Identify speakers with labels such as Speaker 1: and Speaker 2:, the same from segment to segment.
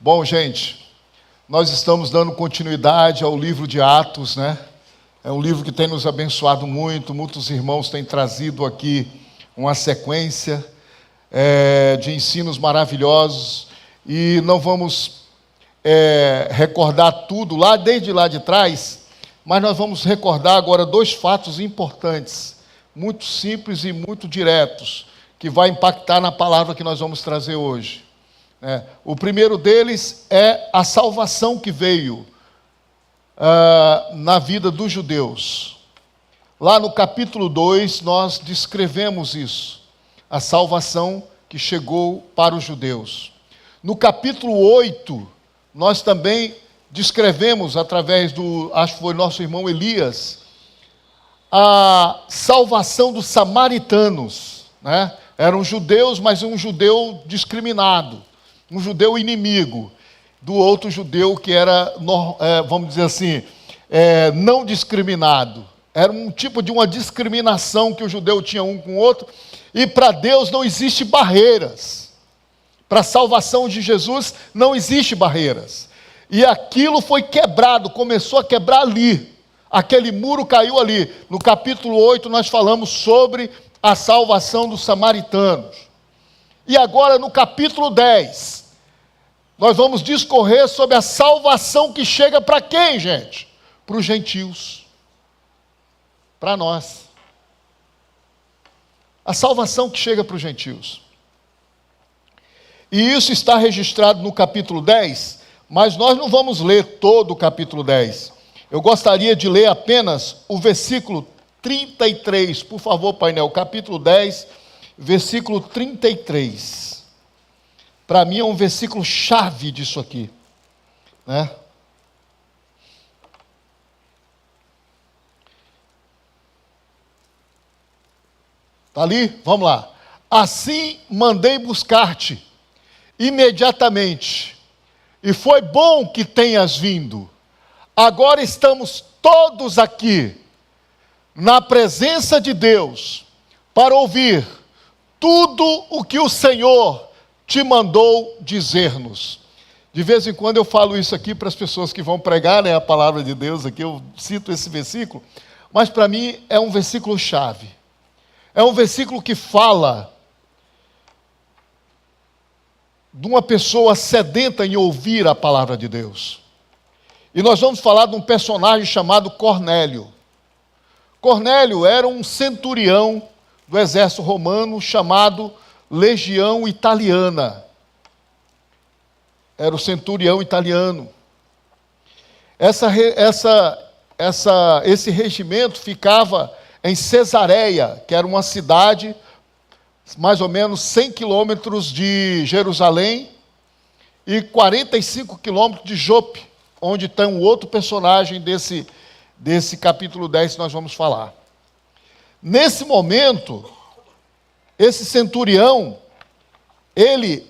Speaker 1: Bom, gente, nós estamos dando continuidade ao livro de Atos, né? É um livro que tem nos abençoado muito, muitos irmãos têm trazido aqui uma sequência de ensinos maravilhosos, e não vamos recordar tudo desde lá de trás, mas nós vamos recordar agora dois fatos importantes, muito simples e muito diretos, que vai impactar na palavra que nós vamos trazer hoje. O primeiro deles é a salvação que veio na vida dos judeus. Lá no capítulo 2, nós descrevemos isso, a salvação que chegou para os judeus. No capítulo 8, nós também descrevemos, através acho que foi nosso irmão Elias, a salvação dos samaritanos, né? Eram judeus, mas um judeu discriminado, um judeu inimigo do outro judeu que era, vamos dizer assim, não discriminado. Era um tipo de uma discriminação que o judeu tinha um com o outro, e para Deus não existe barreiras. Para a salvação de Jesus não existe barreiras. E aquilo foi quebrado, começou a quebrar ali. Aquele muro caiu ali. No capítulo 8 nós falamos sobre a salvação dos samaritanos. E agora no capítulo 10, nós vamos discorrer sobre a salvação que chega para quem, gente? Para os gentios. Para nós. A salvação que chega para os gentios. E isso está registrado no capítulo 10, mas nós não vamos ler todo o capítulo 10. Eu gostaria de ler apenas o versículo 33. Por favor, painel, capítulo 10, versículo 33. Para mim é um versículo chave disso aqui, né? Está ali? Vamos lá. Assim mandei buscar-te imediatamente, e foi bom que tenhas vindo. Agora estamos todos aqui, na presença de Deus, para ouvir tudo o que o Senhor te mandou dizer-nos. De vez em quando eu falo isso aqui para as pessoas que vão pregar, né, a palavra de Deus aqui, eu cito esse versículo, mas para mim é um versículo chave. É um versículo que fala de uma pessoa sedenta em ouvir a palavra de Deus. E nós vamos falar de um personagem chamado Cornélio. Cornélio era um centurião do exército romano chamado Legião Italiana. Era o centurião italiano. Esse regimento ficava em Cesareia, que era uma cidade mais ou menos 100 quilômetros de Jerusalém e 45 quilômetros de Jope, onde tem um outro personagem desse capítulo 10 que nós vamos falar. Nesse momento, esse centurião, ele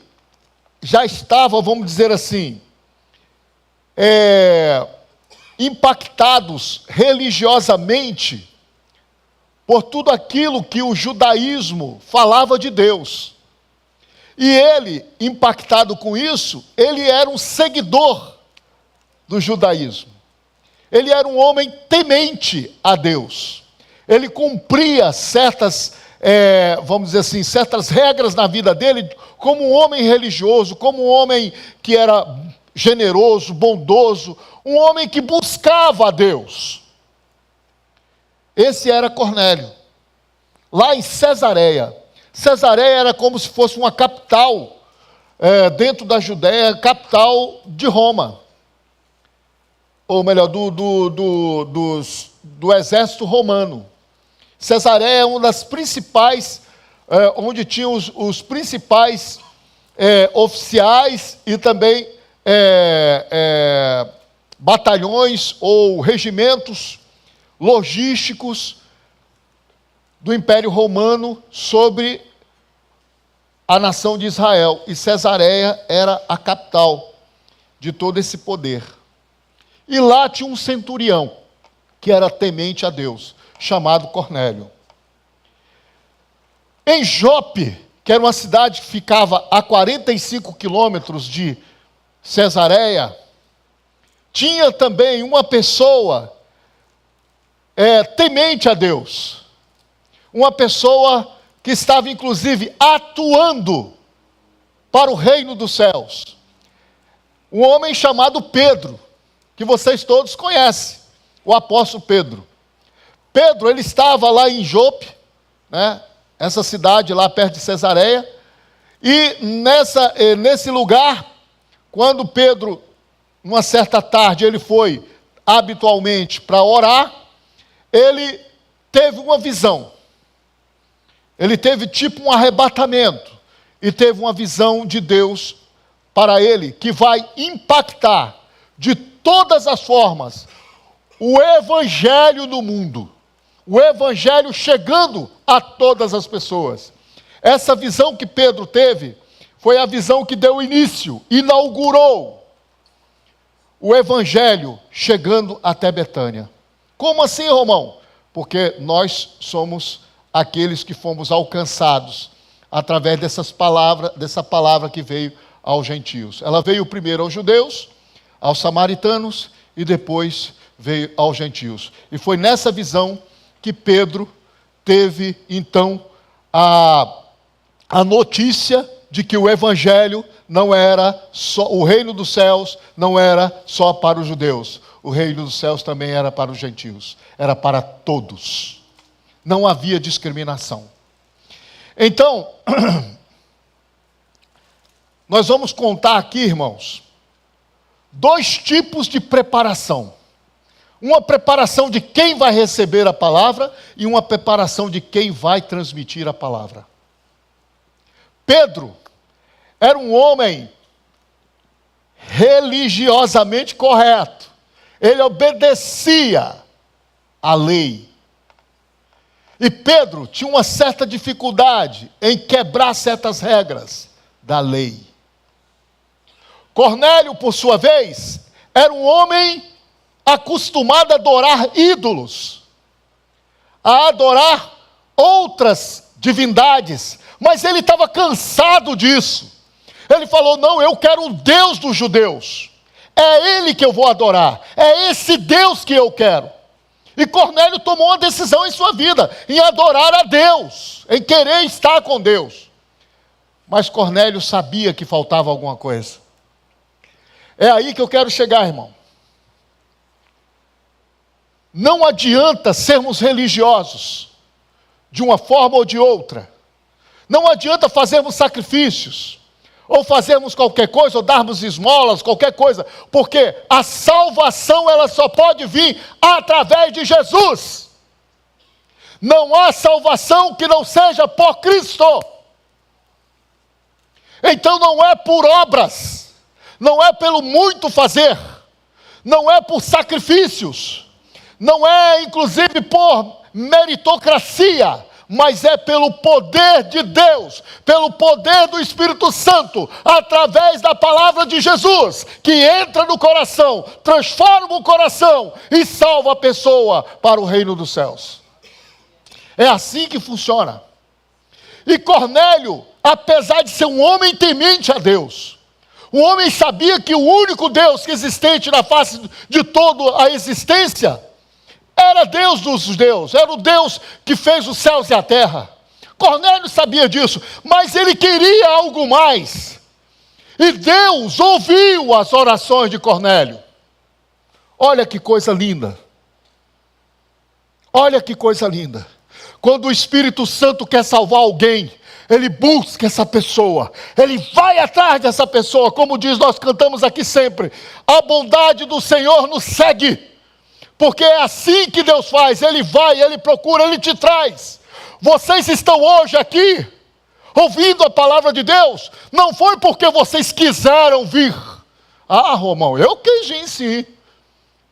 Speaker 1: já estava, vamos dizer assim, impactados religiosamente por tudo aquilo que o judaísmo falava de Deus. E ele, impactado com isso, ele era um seguidor do judaísmo. Ele era um homem temente a Deus. Ele cumpria certas, vamos dizer assim, certas regras na vida dele, como um homem religioso, como um homem que era generoso, bondoso, um homem que buscava a Deus. Esse era Cornélio, lá em Cesareia. Cesareia era como se fosse uma capital, dentro da Judéia, capital de Roma. Ou melhor, do exército romano. Cesareia é uma das principais, onde tinham os principais oficiais e também batalhões ou regimentos logísticos do Império Romano sobre a nação de Israel. E Cesareia era a capital de todo esse poder. E lá tinha um centurião, que era temente a Deus, chamado Cornélio. Em Jope, que era uma cidade que ficava a 45 quilômetros de Cesareia, tinha também uma pessoa temente a Deus. Uma pessoa que estava, inclusive, atuando para o reino dos céus. Um homem chamado Pedro, que vocês todos conhecem, o apóstolo Pedro. Pedro, ele estava lá em Jope, né, essa cidade lá perto de Cesareia, e nesse lugar, quando Pedro, numa certa tarde, ele foi habitualmente para orar, ele teve uma visão. Ele teve tipo um arrebatamento e teve uma visão de Deus para ele, que vai impactar de todas as formas o evangelho no mundo. O evangelho chegando a todas as pessoas. Essa visão que Pedro teve foi a visão que deu início, inaugurou o evangelho chegando até Betânia. Como assim, Romão? Porque nós somos aqueles que fomos alcançados através dessa palavra que veio aos gentios. Ela veio primeiro aos judeus, aos samaritanos e depois veio aos gentios. E foi nessa visão que Pedro teve, então, a notícia de que o evangelho não era só, o reino dos céus não era só para os judeus. O reino dos céus também era para os gentios. Era para todos. Não havia discriminação. Então, nós vamos contar aqui, irmãos, 2 tipos de preparação. Uma preparação de quem vai receber a palavra e uma preparação de quem vai transmitir a palavra. Pedro era um homem religiosamente correto. Ele obedecia à lei. E Pedro tinha uma certa dificuldade em quebrar certas regras da lei. Cornélio, por sua vez, era um homem acostumado a adorar ídolos, a adorar outras divindades, mas ele estava cansado disso. Ele falou: não, eu quero o Deus dos judeus, é Ele que eu vou adorar, é esse Deus que eu quero. E Cornélio tomou uma decisão em sua vida, em adorar a Deus, em querer estar com Deus. Mas Cornélio sabia que faltava alguma coisa. É aí que eu quero chegar, irmão. Não adianta sermos religiosos, de uma forma ou de outra. Não adianta fazermos sacrifícios, ou fazermos qualquer coisa, ou darmos esmolas, qualquer coisa, porque a salvação ela só pode vir através de Jesus. Não há salvação que não seja por Cristo. Então não é por obras, não é pelo muito fazer, não é por sacrifícios, não é inclusive por meritocracia, mas é pelo poder de Deus, pelo poder do Espírito Santo, através da palavra de Jesus, que entra no coração, transforma o coração e salva a pessoa para o reino dos céus. É assim que funciona. E Cornélio, apesar de ser um homem temente a Deus, um homem sabia que o único Deus que existente na face de toda a existência era Deus dos judeus, era o Deus que fez os céus e a terra. Cornélio sabia disso, mas ele queria algo mais. E Deus ouviu as orações de Cornélio. Olha que coisa linda. Olha que coisa linda. Quando o Espírito Santo quer salvar alguém, ele busca essa pessoa, ele vai atrás dessa pessoa, como diz, nós cantamos aqui sempre, a bondade do Senhor nos segue. Porque é assim que Deus faz, Ele vai, Ele procura, Ele te traz. Vocês estão hoje aqui, ouvindo a palavra de Deus, não foi porque vocês quiseram vir. Ah, Romão, eu quis vir sim.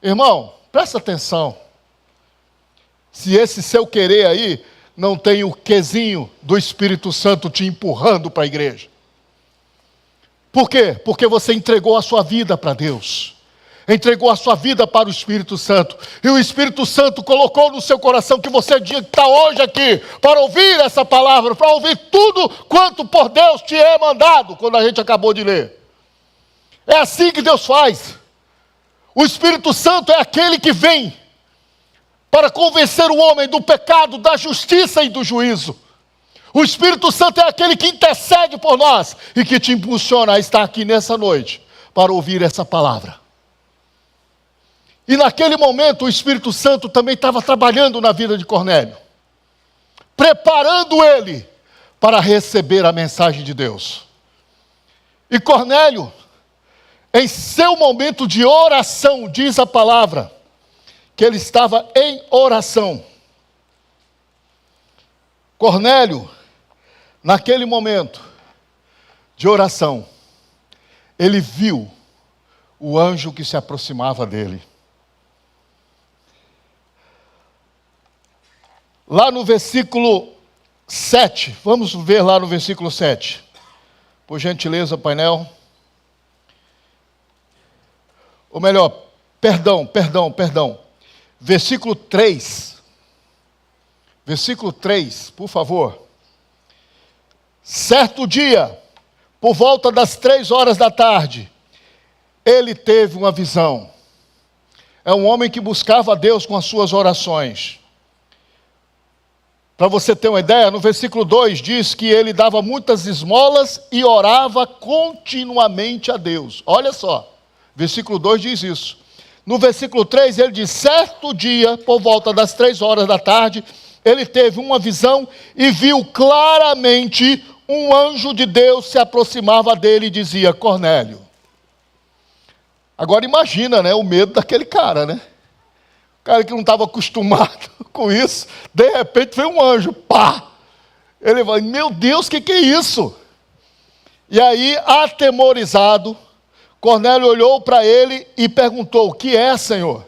Speaker 1: Irmão, presta atenção. Se esse seu querer aí, não tem o quezinho do Espírito Santo te empurrando para a igreja. Por quê? Porque você entregou a sua vida para Deus. Entregou a sua vida para o Espírito Santo, e o Espírito Santo colocou no seu coração que você tinha que estar hoje aqui, para ouvir essa palavra, para ouvir tudo quanto por Deus te é mandado, quando a gente acabou de ler. É assim que Deus faz. O Espírito Santo é aquele que vem para convencer o homem do pecado, da justiça e do juízo. O Espírito Santo é aquele que intercede por nós e que te impulsiona a estar aqui nessa noite para ouvir essa palavra. E naquele momento o Espírito Santo também estava trabalhando na vida de Cornélio, preparando ele para receber a mensagem de Deus. E Cornélio, em seu momento de oração, diz a palavra, que ele estava em oração. Cornélio, naquele momento de oração, ele viu o anjo que se aproximava dele. Lá no versículo 7, vamos ver lá no versículo 7. Por gentileza, painel. Ou melhor, perdão. Versículo 3. Versículo 3, por favor. Certo dia, por volta das 3 horas da tarde, ele teve uma visão. É um homem que buscava a Deus com as suas orações. Para você ter uma ideia, no versículo 2 diz que ele dava muitas esmolas e orava continuamente a Deus. Olha só, versículo 2 diz isso. No versículo 3 ele diz, certo dia, por volta das 3 horas da tarde, ele teve uma visão e viu claramente um anjo de Deus se aproximava dele e dizia, Cornélio. Agora imagina, né, o medo daquele cara, né? O cara que não estava acostumado com isso, de repente veio um anjo, pá! Ele vai, meu Deus, o que é isso? E aí, atemorizado, Cornélio olhou para ele e perguntou, o que é, Senhor?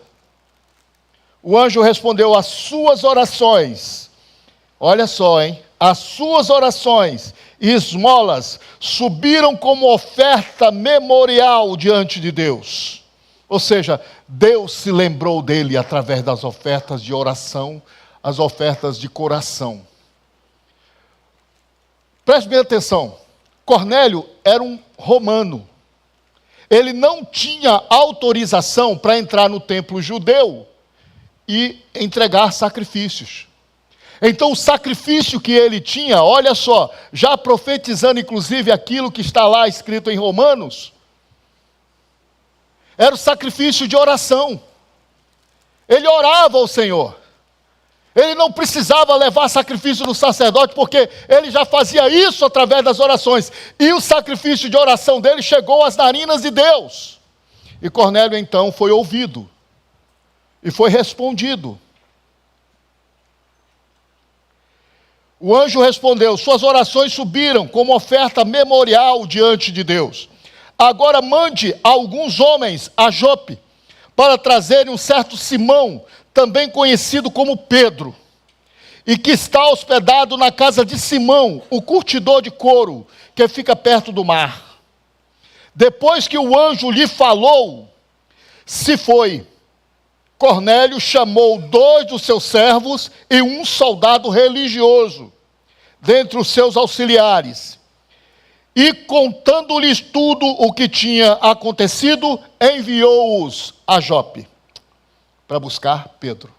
Speaker 1: O anjo respondeu, as suas orações, olha só, hein? As suas orações e esmolas subiram como oferta memorial diante de Deus. Ou seja, Deus se lembrou dele através das ofertas de oração, as ofertas de coração. Preste bem atenção, Cornélio era um romano. Ele não tinha autorização para entrar no templo judeu e entregar sacrifícios. Então o sacrifício que ele tinha, olha só, já profetizando inclusive aquilo que está lá escrito em Romanos, era o sacrifício de oração. Ele orava ao Senhor. Ele não precisava levar sacrifício do sacerdote, porque ele já fazia isso através das orações. E o sacrifício de oração dele chegou às narinas de Deus. E Cornélio então foi ouvido. E foi respondido. O anjo respondeu, suas orações subiram como oferta memorial diante de Deus. Agora mande alguns homens a Jope, para trazerem um certo Simão, também conhecido como Pedro, e que está hospedado na casa de Simão, o curtidor de couro, que fica perto do mar. Depois que o anjo lhe falou, se foi. Cornélio chamou 2 dos seus servos e um soldado religioso, dentre os seus auxiliares, e contando-lhes tudo o que tinha acontecido, enviou-os a Jope, para buscar Pedro.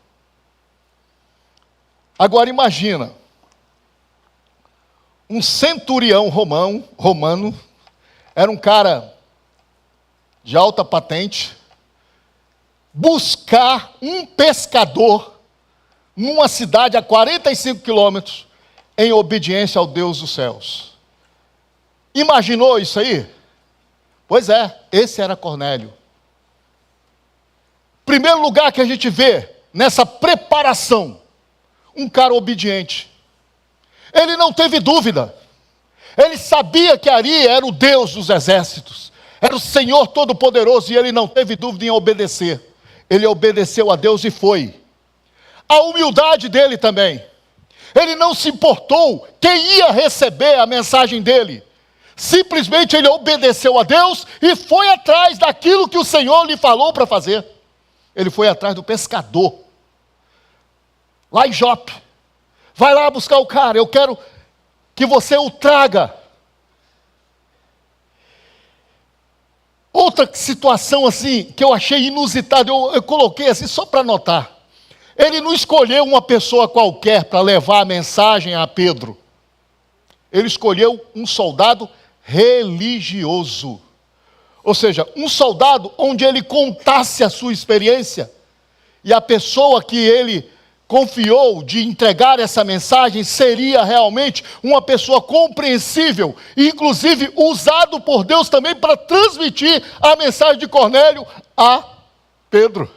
Speaker 1: Agora imagina, um centurião romano, era um cara de alta patente, buscar um pescador numa cidade a 45 quilômetros, em obediência ao Deus dos céus. Imaginou isso aí? Pois é, esse era Cornélio. Primeiro lugar que a gente vê nessa preparação, um cara obediente. Ele não teve dúvida. Ele sabia que Ari era o Deus dos exércitos, era o Senhor Todo-Poderoso, e ele não teve dúvida em obedecer. Ele obedeceu a Deus e foi. A humildade dele também. Ele não se importou quem ia receber a mensagem dele. Simplesmente ele obedeceu a Deus e foi atrás daquilo que o Senhor lhe falou para fazer. Ele foi atrás do pescador, lá em Jope. Vai lá buscar o cara, eu quero que você o traga. outra situação assim, que eu achei inusitada, eu coloquei assim só para notar. Ele não escolheu uma pessoa qualquer para levar a mensagem a Pedro. Ele escolheu um soldado religioso. Ou seja, um soldado onde ele contasse a sua experiência. E a pessoa que ele confiou de entregar essa mensagem seria realmente uma pessoa compreensível, e inclusive usado por Deus também para transmitir a mensagem de Cornélio a Pedro.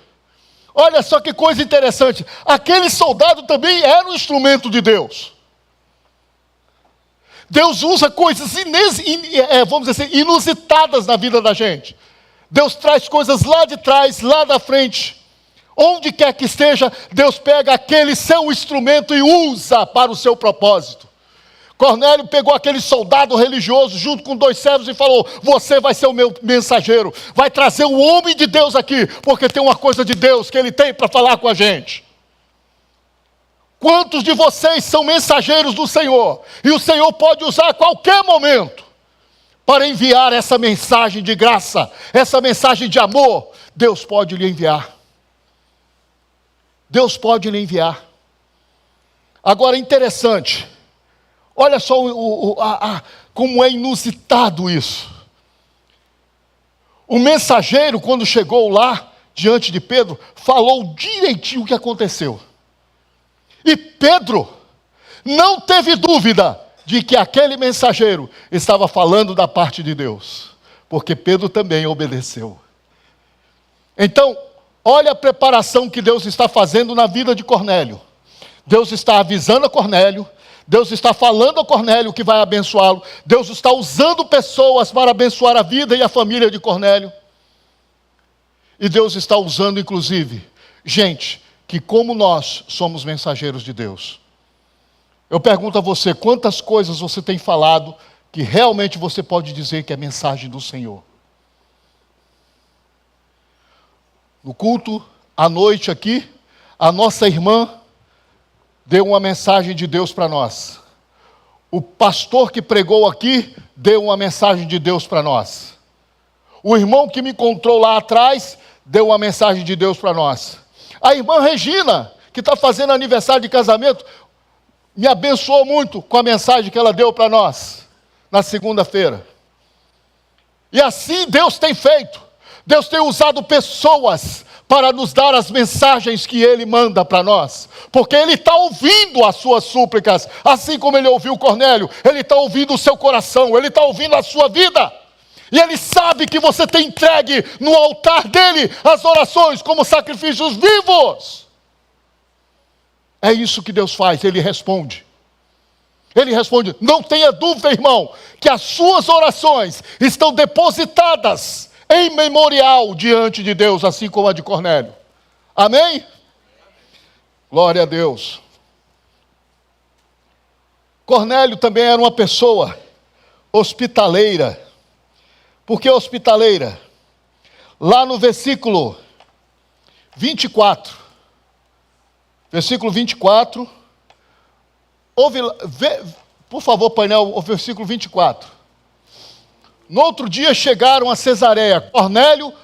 Speaker 1: Olha só que coisa interessante, aquele soldado também era um instrumento de Deus. Deus usa coisas vamos dizer assim, inusitadas na vida da gente. Deus traz coisas lá de trás, lá da frente. Onde quer que esteja, Deus pega aquele seu instrumento e usa para o seu propósito. Cornélio pegou aquele soldado religioso junto com 2 servos e falou: você vai ser o meu mensageiro, vai trazer o homem de Deus aqui, porque tem uma coisa de Deus que ele tem para falar com a gente. Quantos de vocês são mensageiros do Senhor? E o Senhor pode usar a qualquer momento para enviar essa mensagem de graça, essa mensagem de amor. Deus pode lhe enviar. Deus pode lhe enviar. Agora, interessante, olha só como é inusitado isso. O mensageiro, quando chegou lá, diante de Pedro, falou direitinho o que aconteceu. E Pedro não teve dúvida de que aquele mensageiro estava falando da parte de Deus, porque Pedro também obedeceu. Então, olha a preparação que Deus está fazendo na vida de Cornélio. Deus está avisando a Cornélio, Deus está falando a Cornélio que vai abençoá-lo, Deus está usando pessoas para abençoar a vida e a família de Cornélio. E Deus está usando, inclusive, gente que, como nós, somos mensageiros de Deus. Eu pergunto a você, quantas coisas você tem falado que realmente você pode dizer que é mensagem do Senhor? No culto, à noite aqui, a nossa irmã deu uma mensagem de Deus para nós. O pastor que pregou aqui deu uma mensagem de Deus para nós. O irmão que me encontrou lá atrás deu uma mensagem de Deus para nós. A irmã Regina, que está fazendo aniversário de casamento, me abençoou muito com a mensagem que ela deu para nós na segunda-feira. E assim Deus tem feito. Deus tem usado pessoas para nos dar as mensagens que Ele manda para nós, porque Ele está ouvindo as suas súplicas, assim como Ele ouviu Cornélio. Ele está ouvindo o seu coração, Ele está ouvindo a sua vida, e Ele sabe que você tem entregue no altar dEle as orações como sacrifícios vivos. É isso que Deus faz, Ele responde. Ele responde, não tenha dúvida, irmão, que as suas orações estão depositadas em memorial diante de Deus, assim como a de Cornélio. Amém? Glória a Deus. Cornélio também era uma pessoa hospitaleira. Por que hospitaleira? Lá no versículo 24. Versículo 24. Por favor, painel, o versículo 24. No outro dia chegaram a Cesareia. Cornélio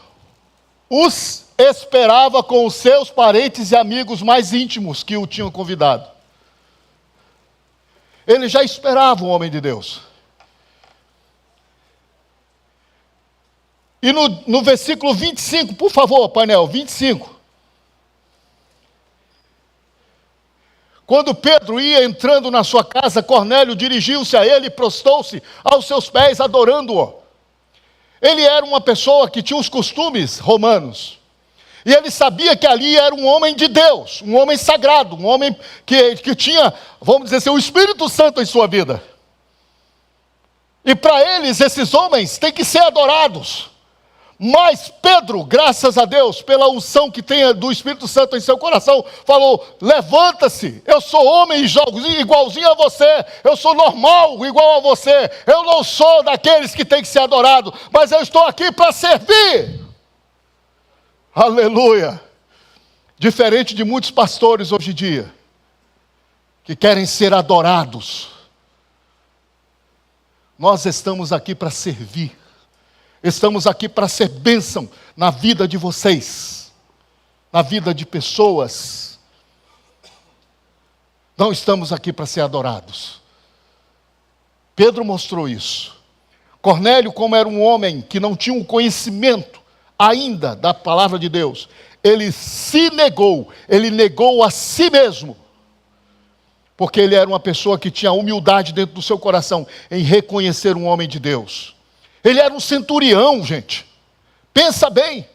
Speaker 1: os esperava com os seus parentes e amigos mais íntimos que o tinham convidado. Ele já esperava o homem de Deus. E no versículo 25, por favor, painel, 25. Quando Pedro ia entrando na sua casa, Cornélio dirigiu-se a ele e prostou-se aos seus pés, adorando-o. Ele era uma pessoa que tinha os costumes romanos. E ele sabia que ali era um homem de Deus, um homem sagrado, um homem que tinha, vamos dizer assim, o Espírito Santo em sua vida. E para eles, esses homens têm que ser adorados. Mas Pedro, graças a Deus, pela unção que tem do Espírito Santo em seu coração, falou, levanta-se, eu sou homem igualzinho a você, eu sou normal igual a você, eu não sou daqueles que tem que ser adorado, mas eu estou aqui para servir. Aleluia! Diferente de muitos pastores hoje em dia, que querem ser adorados, nós estamos aqui para servir. Estamos aqui para ser bênção na vida de vocês, na vida de pessoas. Não estamos aqui para ser adorados. Pedro mostrou isso. Cornélio, como era um homem que não tinha um conhecimento ainda da palavra de Deus, ele se negou, ele negou a si mesmo, porque ele era uma pessoa que tinha humildade dentro do seu coração em reconhecer um homem de Deus. Ele era um centurião, gente. Pensa bem,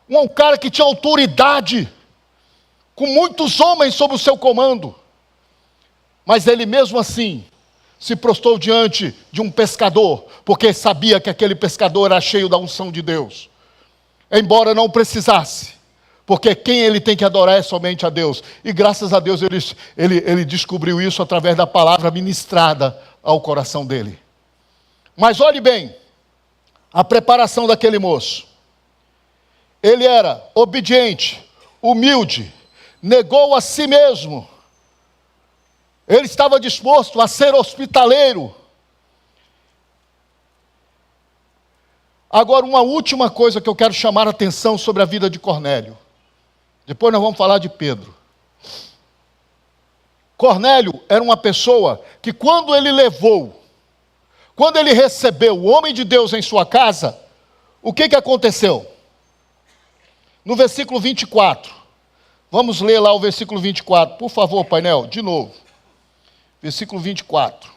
Speaker 1: um cara que tinha autoridade, com muitos homens sob o seu comando. Mas ele mesmo assim se prostrou diante de um pescador, porque sabia que aquele pescador era cheio da unção de Deus. Embora não precisasse, porque quem ele tem que adorar é somente a Deus. E graças a Deus ele descobriu isso através da palavra ministrada ao coração dele. Mas olhe bem, a preparação daquele moço. Ele era obediente, humilde, negou a si mesmo. Ele estava disposto a ser hospitaleiro. Agora, uma última coisa que eu quero chamar a atenção sobre a vida de Cornélio. Depois nós vamos falar de Pedro. Cornélio era uma pessoa que quando ele recebeu o homem de Deus em sua casa, o que aconteceu? No versículo 24. Vamos ler lá o versículo 24. Por favor, painel, de novo. Versículo 24.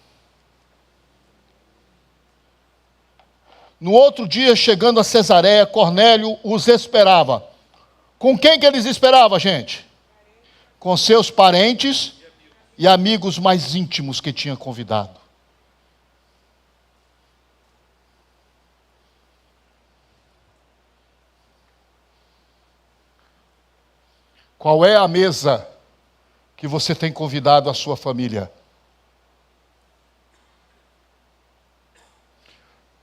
Speaker 1: No outro dia, chegando a Cesareia, Cornélio os esperava. Com quem que eles esperavam, gente? Com seus parentes e amigos mais íntimos que tinha convidado. Qual é a mesa que você tem convidado a sua família?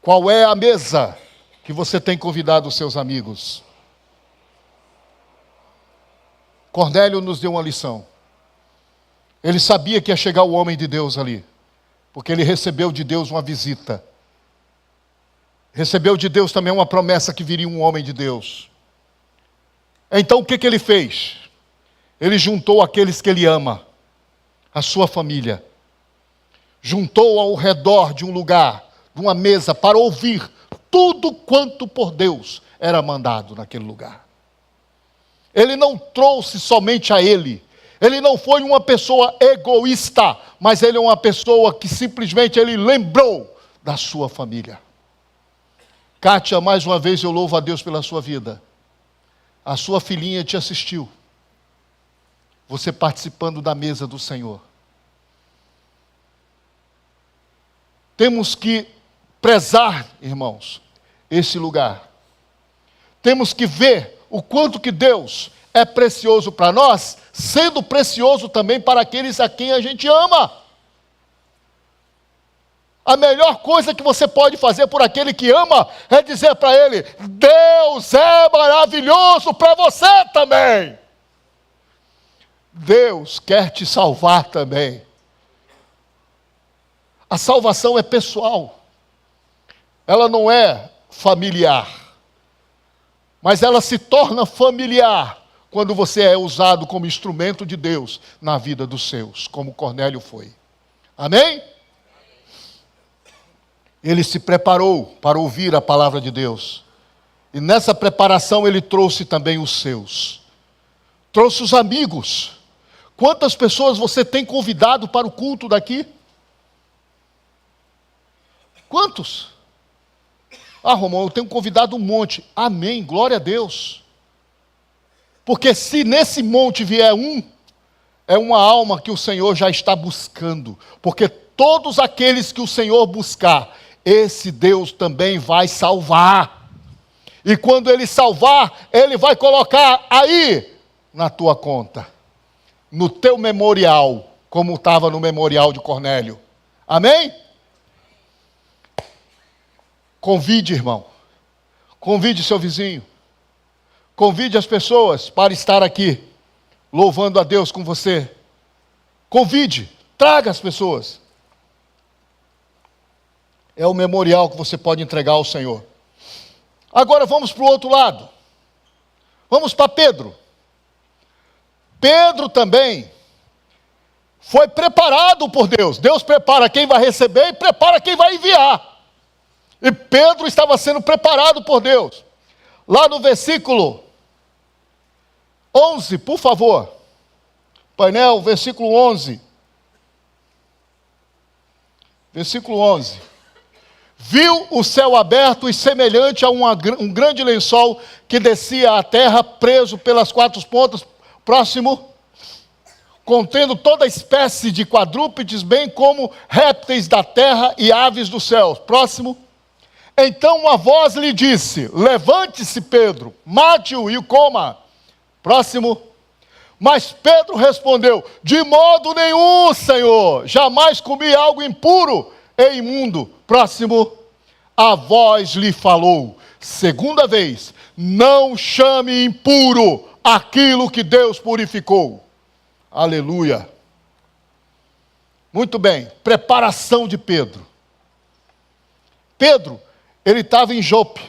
Speaker 1: Qual é a mesa que você tem convidado os seus amigos? Cornélio nos deu uma lição. Ele sabia que ia chegar o homem de Deus ali, porque ele recebeu de Deus uma visita. Recebeu de Deus também uma promessa que viria um homem de Deus. Então o que ele fez? Ele juntou aqueles que ele ama, a sua família. Juntou ao redor de um lugar, de uma mesa, para ouvir tudo quanto por Deus era mandado naquele lugar. Ele não trouxe somente a ele. Ele não foi uma pessoa egoísta, mas ele é uma pessoa que simplesmente ele lembrou da sua família. Kátia, mais uma vez eu louvo a Deus pela sua vida. A sua filhinha te assistiu. Você participando da mesa do Senhor. Temos que prezar, irmãos, esse lugar. Temos que ver o quanto que Deus é precioso para nós, sendo precioso também para aqueles a quem a gente ama. A melhor coisa que você pode fazer por aquele que ama é dizer para ele: Deus é maravilhoso para você também. Deus quer te salvar também. A salvação é pessoal. Ela não é familiar. Mas ela se torna familiar quando você é usado como instrumento de Deus na vida dos seus, como Cornélio foi. Amém? Ele se preparou para ouvir a palavra de Deus. E nessa preparação ele trouxe também os seus. Trouxe os amigos. Quantas pessoas você tem convidado para o culto daqui? Quantos? Ah, Romão, eu tenho convidado um monte. Amém, glória a Deus. Porque se nesse monte vier um, é uma alma que o Senhor já está buscando. Porque todos aqueles que o Senhor buscar, esse Deus também vai salvar. E quando Ele salvar, Ele vai colocar aí na tua conta, no teu memorial, como estava no memorial de Cornélio. Amém? Convide, irmão. Convide seu vizinho. Convide as pessoas para estar aqui, louvando a Deus com você. Convide, traga as pessoas. É o memorial que você pode entregar ao Senhor. Agora vamos para o outro lado. Vamos para Pedro. Pedro também foi preparado por Deus. Deus prepara quem vai receber e prepara quem vai enviar. E Pedro estava sendo preparado por Deus. Lá no versículo 11, por favor. Painel, versículo 11. Versículo 11. Viu o céu aberto e semelhante a um grande lençol que descia à terra, preso pelas quatro pontas, próximo, contendo toda espécie de quadrúpedes, bem como répteis da terra e aves do céu. Próximo. Então uma voz lhe disse: levante-se, Pedro, mate-o e o coma. Próximo. Mas Pedro respondeu: de modo nenhum, Senhor, jamais comi algo impuro e imundo. Próximo. A voz lhe falou, segunda vez: não chame impuro aquilo que Deus purificou. Aleluia. Muito bem, preparação de Pedro. Pedro, ele estava em Jope,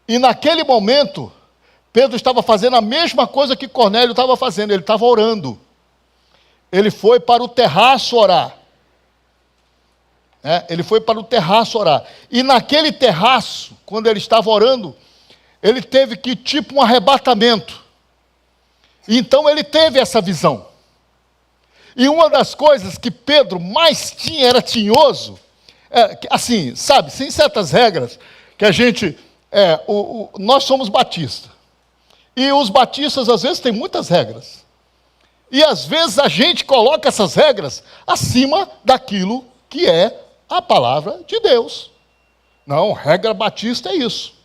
Speaker 1: e naquele momento, Pedro estava fazendo a mesma coisa que Cornélio estava fazendo, ele estava orando. Ele foi para o terraço orar. Ele foi para o terraço orar. E naquele terraço, quando ele estava orando, ele teve que, tipo um arrebatamento. Então ele teve essa visão. E uma das coisas que Pedro mais tinha, era tinhoso, assim, sabe, sem certas regras, que a gente, nós somos batistas. E os batistas, às vezes, têm muitas regras. E, às vezes, a gente coloca essas regras acima daquilo que é a palavra de Deus. Não, regra batista é isso.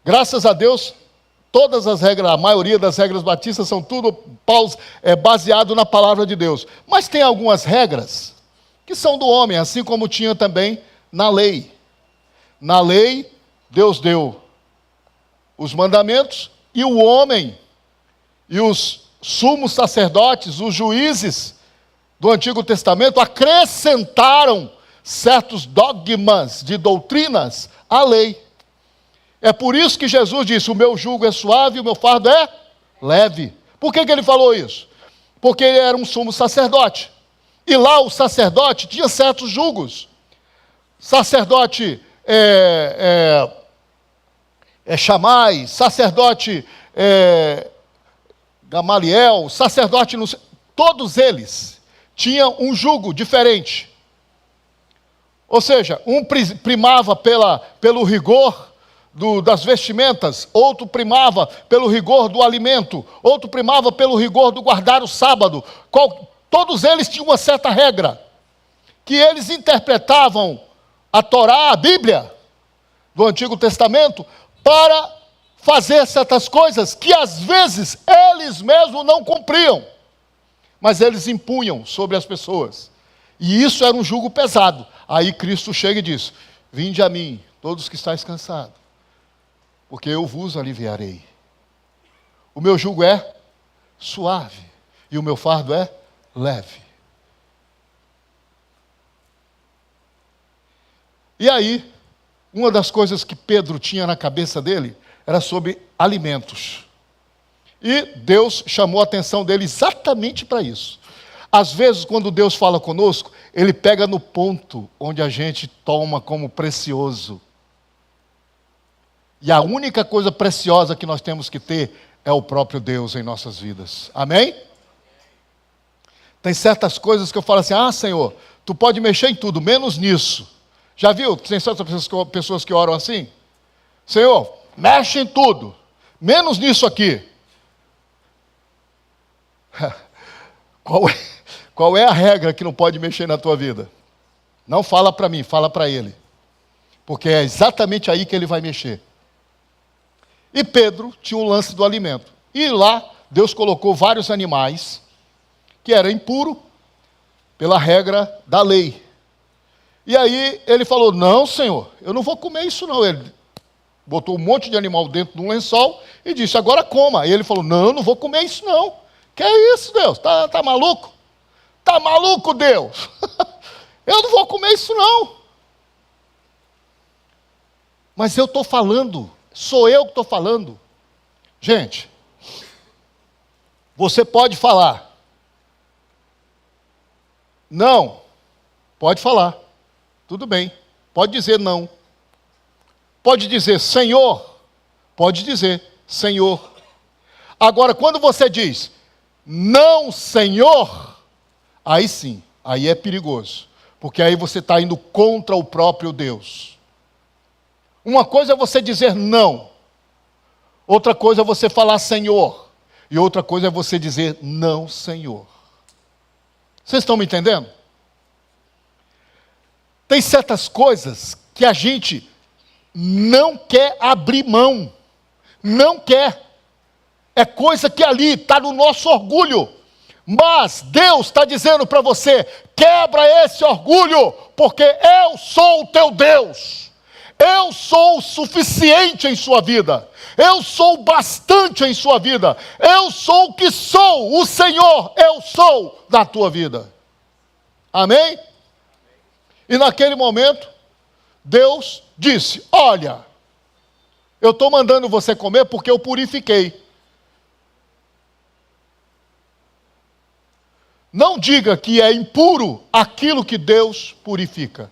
Speaker 1: Graças a Deus, todas as regras, a maioria das regras batistas são tudo baseado na palavra de Deus. Mas tem algumas regras que são do homem, assim como tinha também na lei. Na lei, Deus deu os mandamentos, e o homem, e os sumos sacerdotes, os juízes do Antigo Testamento acrescentaram certos dogmas de doutrinas à lei. É por isso que Jesus disse: o meu jugo é suave e o meu fardo é leve. Por que ele falou isso? Porque ele era um sumo sacerdote. E lá o sacerdote tinha certos jugos. Sacerdote Chamai, sacerdote Gamaliel, sacerdote, todos eles tinham um jugo diferente. Ou seja, um primava pelo rigor das vestimentas, outro primava pelo rigor do alimento, outro primava pelo rigor do guardar o sábado. Todos eles tinham uma certa regra, que eles interpretavam a Torá, a Bíblia, do Antigo Testamento, para fazer certas coisas que às vezes eles mesmos não cumpriam, mas eles impunham sobre as pessoas. E isso era um jugo pesado. Aí Cristo chega e diz: vinde a mim, todos que estáis cansados, porque eu vos aliviarei. O meu jugo é suave e o meu fardo é leve. E aí, uma das coisas que Pedro tinha na cabeça dele era sobre alimentos. E Deus chamou a atenção dele exatamente para isso. Às vezes, quando Deus fala conosco, Ele pega no ponto onde a gente toma como precioso. E a única coisa preciosa que nós temos que ter é o próprio Deus em nossas vidas. Amém? Tem certas coisas que eu falo assim: ah, Senhor, Tu pode mexer em tudo, menos nisso. Já viu? Tem certas pessoas que oram assim? Senhor, mexe em tudo, menos nisso aqui. Qual é a regra que não pode mexer na tua vida? Não fala para mim, fala para Ele. Porque é exatamente aí que Ele vai mexer. E Pedro tinha um lance do alimento. E lá, Deus colocou vários animais que eram impuros pela regra da lei. E aí ele falou: não, Senhor, eu não vou comer isso não. Ele botou um monte de animal dentro de um lençol e disse: agora coma. E ele falou: não, eu não vou comer isso não. Que é isso, Deus? Tá maluco? Tá maluco, Deus? Eu não vou comer isso não. Mas eu estou falando, sou eu que estou falando. Gente, você pode falar. Não, pode falar. Tudo bem, pode dizer não. Pode dizer Senhor, pode dizer Senhor. Agora, quando você diz não, Senhor, aí sim, aí é perigoso. Porque aí você está indo contra o próprio Deus. Uma coisa é você dizer não. Outra coisa é você falar Senhor. E outra coisa é você dizer não, Senhor. Vocês estão me entendendo? Tem certas coisas que a gente não quer abrir mão. Não quer. É coisa que ali está no nosso orgulho. Mas Deus está dizendo para você, quebra esse orgulho, porque eu sou o teu Deus. Eu sou o suficiente em sua vida. Eu sou o bastante em sua vida. Eu sou o que sou, o Senhor, eu sou da tua vida. Amém? E naquele momento, Deus disse, olha, eu estou mandando você comer porque eu purifiquei. Não diga que é impuro aquilo que Deus purifica.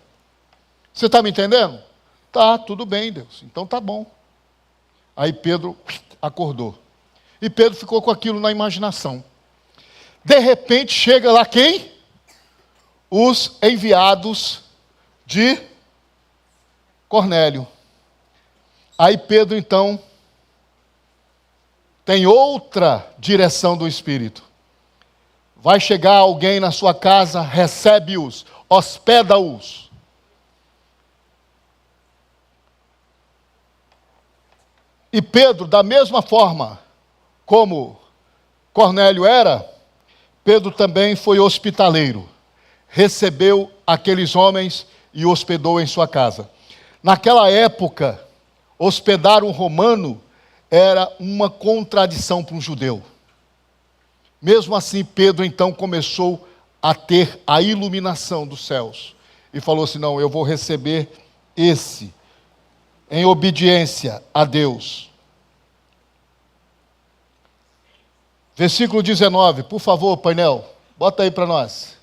Speaker 1: Você está me entendendo? Tá, tudo bem, Deus. Então tá bom. Aí Pedro acordou. E Pedro ficou com aquilo na imaginação. De repente chega lá quem? Os enviados de Cornélio. Aí Pedro então tem outra direção do Espírito. Vai chegar alguém na sua casa, recebe-os, hospeda-os. E Pedro, da mesma forma como Cornélio era, Pedro também foi hospitaleiro. Recebeu aqueles homens e hospedou em sua casa. Naquela época, hospedar um romano era uma contradição para um judeu. Mesmo assim, Pedro então começou a ter a iluminação dos céus. E falou assim, não, eu vou receber esse, em obediência a Deus. Versículo 19, por favor, painel, bota aí para nós.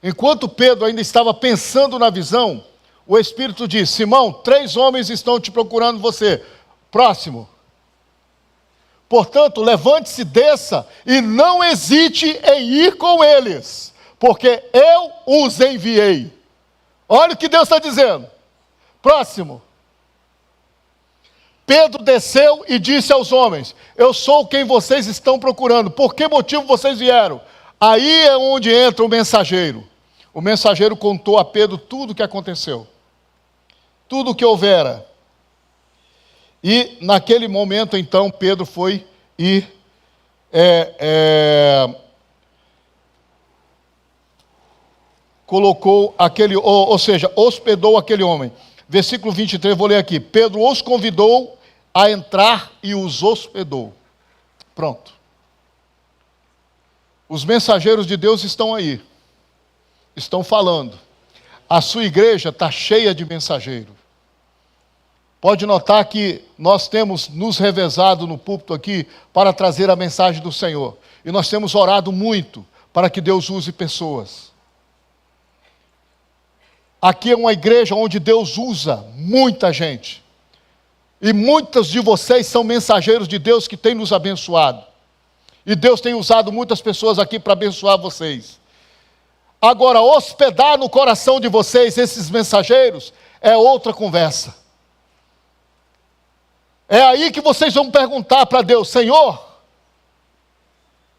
Speaker 1: Enquanto Pedro ainda estava pensando na visão, o Espírito disse, Simão, 3 homens estão te procurando você. Próximo. Portanto, levante-se, desça e não hesite em ir com eles, porque eu os enviei. Olha o que Deus está dizendo. Próximo. Pedro desceu e disse aos homens, eu sou quem vocês estão procurando. Por que motivo vocês vieram? Aí é onde entra o mensageiro. O mensageiro contou a Pedro tudo o que aconteceu. Tudo o que houvera. E naquele momento, então, Pedro foi e colocou aquele, ou seja, hospedou aquele homem. Versículo 23, vou ler aqui. Pedro os convidou a entrar e os hospedou. Pronto. Os mensageiros de Deus estão aí. Estão falando. A sua igreja está cheia de mensageiros. Pode notar que nós temos nos revezado no púlpito aqui para trazer a mensagem do Senhor. E nós temos orado muito para que Deus use pessoas. Aqui é uma igreja onde Deus usa muita gente. E muitos de vocês são mensageiros de Deus que têm nos abençoado. E Deus tem usado muitas pessoas aqui para abençoar vocês. Agora, hospedar no coração de vocês esses mensageiros é outra conversa. É aí que vocês vão perguntar para Deus, Senhor,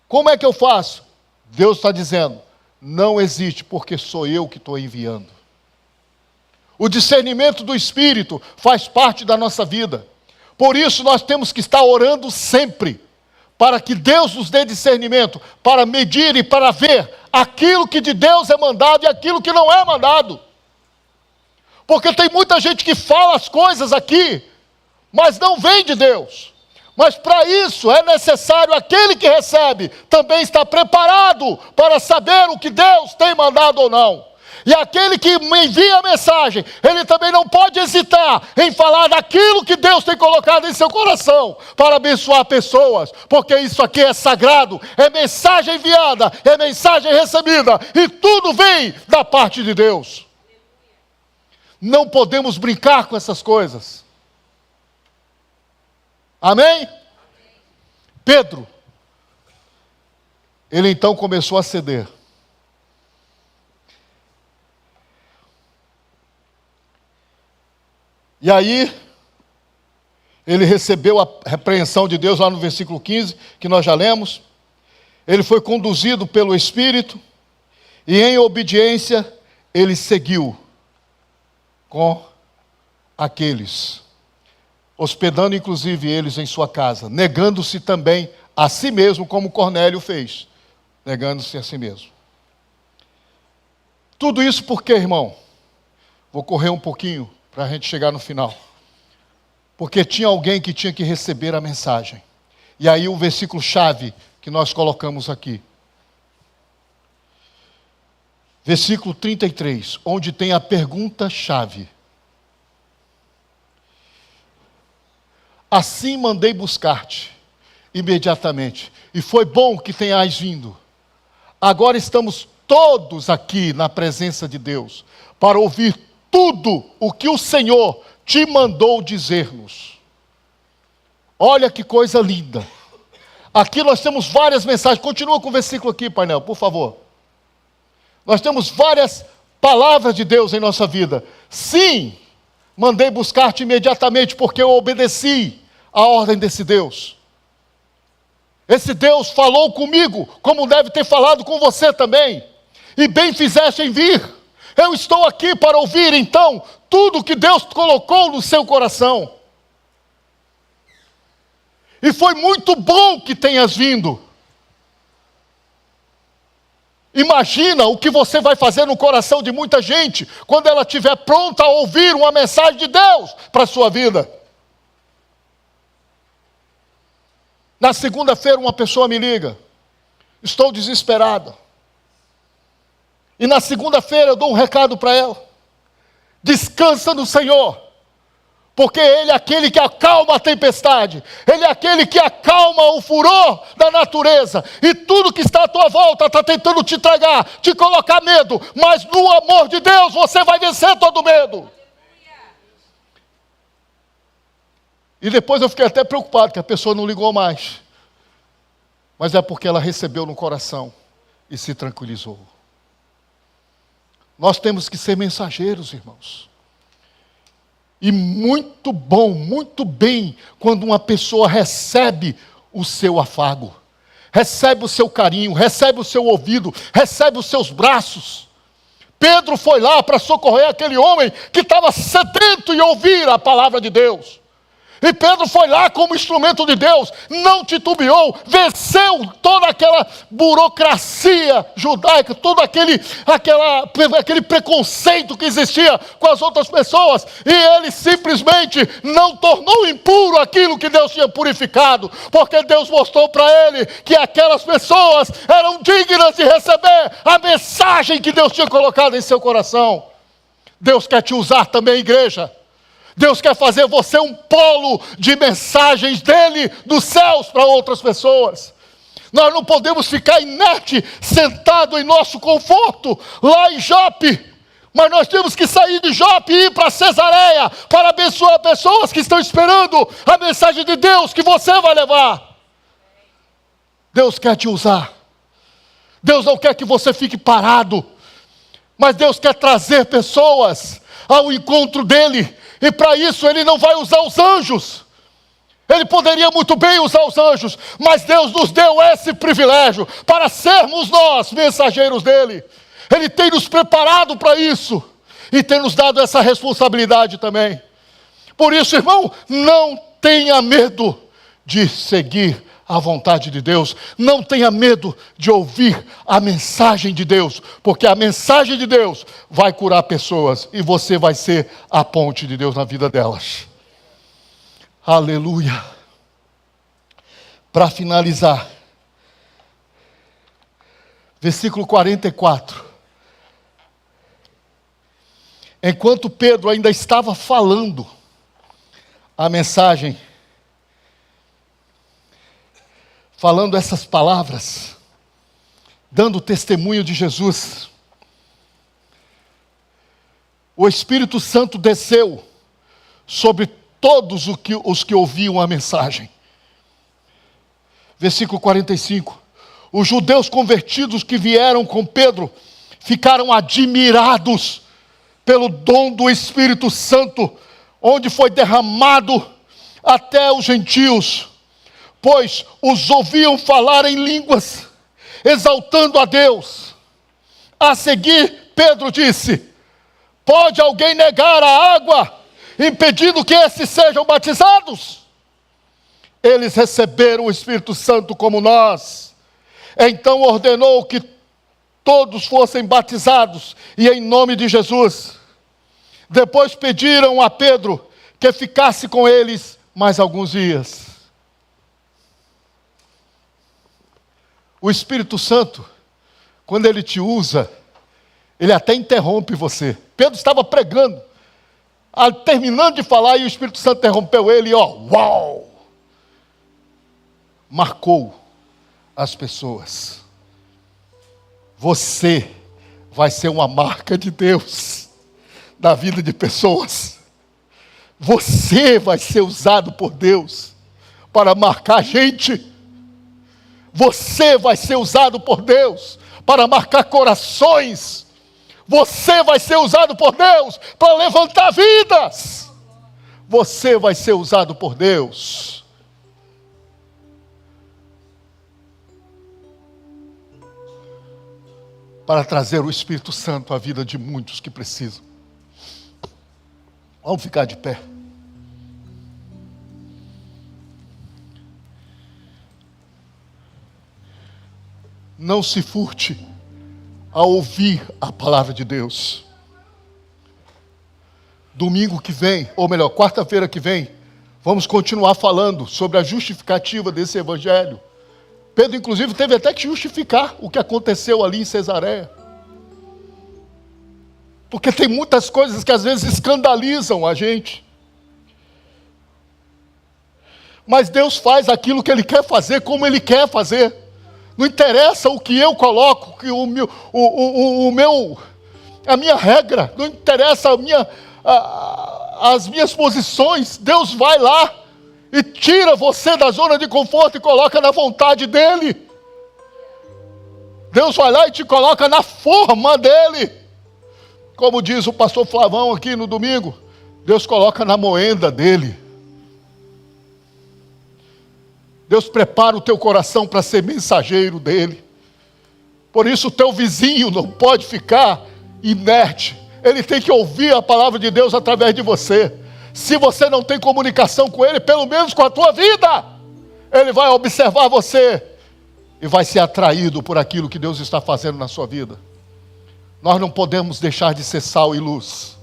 Speaker 1: como é que eu faço? Deus está dizendo, não hesite, porque sou eu que estou enviando. O discernimento do Espírito faz parte da nossa vida. Por isso nós temos que estar orando sempre, para que Deus nos dê discernimento, para medir e para ver aquilo que de Deus é mandado e aquilo que não é mandado. Porque tem muita gente que fala as coisas aqui, mas não vem de Deus. Mas para isso é necessário aquele que recebe também estar preparado para saber o que Deus tem mandado ou não. E aquele que me envia a mensagem, ele também não pode hesitar em falar daquilo que Deus tem colocado em seu coração para abençoar pessoas, porque isso aqui é sagrado, é mensagem enviada, é mensagem recebida, e tudo vem da parte de Deus. Não podemos brincar com essas coisas. Amém? Pedro, ele então começou a ceder. E aí, ele recebeu a repreensão de Deus lá no versículo 15, que nós já lemos. Ele foi conduzido pelo Espírito, e em obediência, ele seguiu com aqueles, hospedando inclusive eles em sua casa, negando-se também a si mesmo, como Cornélio fez, negando-se a si mesmo. Tudo isso por quê, irmão? Vou correr um pouquinho para a gente chegar no final. Porque tinha alguém que tinha que receber a mensagem. E aí o versículo chave que nós colocamos aqui. Versículo 33, onde tem a pergunta chave. Assim mandei buscar-te imediatamente, e foi bom que tenhas vindo. Agora estamos todos aqui na presença de Deus, para ouvir tudo o que o Senhor te mandou dizer-nos. Olha que coisa linda. Aqui nós temos várias mensagens. Continua com o versículo aqui, painel, por favor. Nós temos várias palavras de Deus em nossa vida. Sim, mandei buscar-te imediatamente, porque eu obedeci à ordem desse Deus. Esse Deus falou comigo, como deve ter falado com você também. E bem fizeste em vir. Eu estou aqui para ouvir, então, tudo que Deus colocou no seu coração. E foi muito bom que tenhas vindo. Imagina o que você vai fazer no coração de muita gente quando ela estiver pronta a ouvir uma mensagem de Deus para a sua vida. Na segunda-feira uma pessoa me liga, estou desesperada. E na segunda-feira eu dou um recado para ela. Descansa no Senhor, porque Ele é aquele que acalma a tempestade, Ele é aquele que acalma o furor da natureza, e tudo que está à tua volta está tentando te tragar, te colocar medo, mas no amor de Deus você vai vencer todo medo. E depois eu fiquei até preocupado, que a pessoa não ligou mais, mas é porque ela recebeu no coração e se tranquilizou. Nós temos que ser mensageiros, irmãos. E muito bom, muito bem, quando uma pessoa recebe o seu afago, recebe o seu carinho, recebe o seu ouvido, recebe os seus braços. Pedro foi lá para socorrer aquele homem que estava sedento em ouvir a palavra de Deus. E Pedro foi lá como instrumento de Deus, não titubeou, venceu toda aquela burocracia judaica, todo aquele preconceito que existia com as outras pessoas, e ele simplesmente não tornou impuro aquilo que Deus tinha purificado, porque Deus mostrou para ele que aquelas pessoas eram dignas de receber a mensagem que Deus tinha colocado em seu coração. Deus quer te usar também, igreja. Deus quer fazer você um polo de mensagens dele, dos céus, para outras pessoas. Nós não podemos ficar inerte, sentado em nosso conforto, lá em Jope. Mas nós temos que sair de Jope e ir para Cesareia, para abençoar pessoas que estão esperando a mensagem de Deus que você vai levar. Deus quer te usar. Deus não quer que você fique parado, mas Deus quer trazer pessoas ao encontro dele. E para isso Ele não vai usar os anjos. Ele poderia muito bem usar os anjos, mas Deus nos deu esse privilégio para sermos nós mensageiros dele. Ele tem nos preparado para isso e tem nos dado essa responsabilidade também. Por isso, irmão, não tenha medo de seguir a vontade de Deus. Não tenha medo de ouvir a mensagem de Deus, porque a mensagem de Deus vai curar pessoas e você vai ser a ponte de Deus na vida delas. Aleluia. Para finalizar, versículo 44. Enquanto Pedro ainda estava falando a mensagem, falando essas palavras, dando testemunho de Jesus, o Espírito Santo desceu sobre todos os que ouviam a mensagem. Versículo 45. Os judeus convertidos que vieram com Pedro ficaram admirados pelo dom do Espírito Santo, onde foi derramado até os gentios, pois os ouviam falar em línguas, exaltando a Deus. A seguir, Pedro disse: pode alguém negar a água, impedindo que esses sejam batizados? Eles receberam o Espírito Santo como nós. Então ordenou que todos fossem batizados, e em nome de Jesus. Depois pediram a Pedro que ficasse com eles mais alguns dias. O Espírito Santo, quando ele te usa, ele até interrompe você. Pedro estava pregando, terminando de falar, e o Espírito Santo interrompeu ele, e uau! Marcou as pessoas. Você vai ser uma marca de Deus na vida de pessoas. Você vai ser usado por Deus para marcar gente. Você vai ser usado por Deus para marcar corações. Você vai ser usado por Deus para levantar vidas. Você vai ser usado por Deus para trazer o Espírito Santo à vida de muitos que precisam. Vamos ficar de pé. Não se furte a ouvir a palavra de Deus. Domingo que vem, ou melhor, quarta-feira que vem, vamos continuar falando sobre a justificativa desse evangelho. Pedro, inclusive, teve até que justificar o que aconteceu ali em Cesareia. Porque tem muitas coisas que às vezes escandalizam a gente. Mas Deus faz aquilo que Ele quer fazer, como Ele quer fazer. Não interessa o que eu coloco, que a minha regra, não interessa as minhas posições. Deus vai lá e tira você da zona de conforto e coloca na vontade dEle. Deus vai lá e te coloca na forma dEle. Como diz o pastor Flavão aqui no domingo, Deus coloca na moenda dEle. Deus prepara o teu coração para ser mensageiro dEle. Por isso o teu vizinho não pode ficar inerte. Ele tem que ouvir a palavra de Deus através de você. Se você não tem comunicação com Ele, pelo menos com a tua vida, Ele vai observar você e vai ser atraído por aquilo que Deus está fazendo na sua vida. Nós não podemos deixar de ser sal e luz.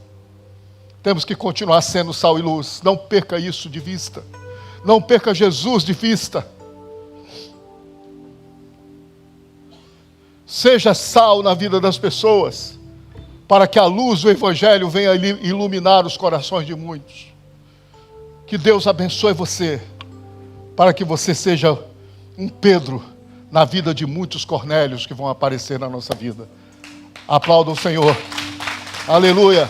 Speaker 1: Temos que continuar sendo sal e luz. Não perca isso de vista. Não perca Jesus de vista. Seja sal na vida das pessoas, para que a luz do Evangelho venha iluminar os corações de muitos. Que Deus abençoe você, para que você seja um Pedro na vida de muitos Cornélios que vão aparecer na nossa vida. Aplauda o Senhor. Aleluia.